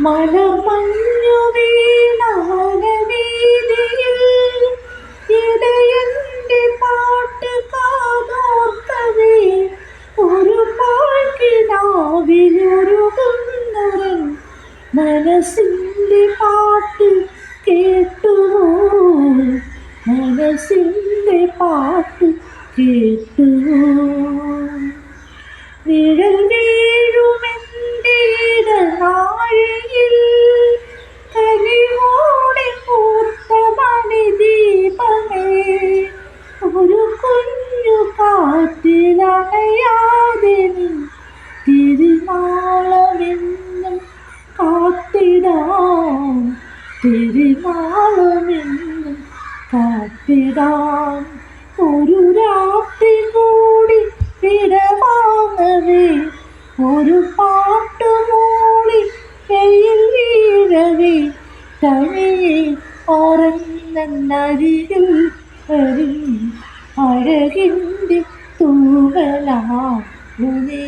മലമഞ്ഞു വീണ വനവീഥിയിൽ ഇടയന്റെ പാട്ട് കാതോർക്കവേ ഒരു പാഴ്കിനാവിലൊരുകുന്നവൻ മനസ്സിൻ്റെ പാട്ട് കേട്ടുവോ, മനസ്സിൻ്റെ പാട്ട് കേട്ടുവോ. നിഴൽ വീഴുമെൻ്റെ ഇടനാഴിയിൽ കനിവോടെ പൂത്ത മണിദീപമേ, ഒരു കുഞ്ഞു കാറ്റിലണയാതെ നീ തിരുനാളമെന്നും കാത്തിടാം, തിരുനാളമെന്നും കാത്തിടാം. ഒരു രാത്രി കൂടി വിടവാങ്ങവേ ഒരു പാട്ടുമൂളി കയ്യിൽ വീഴവേ തനിയെ പറന്നരികിൽ വരും അഴകിൻ്റെ തൂവലാണു നീ.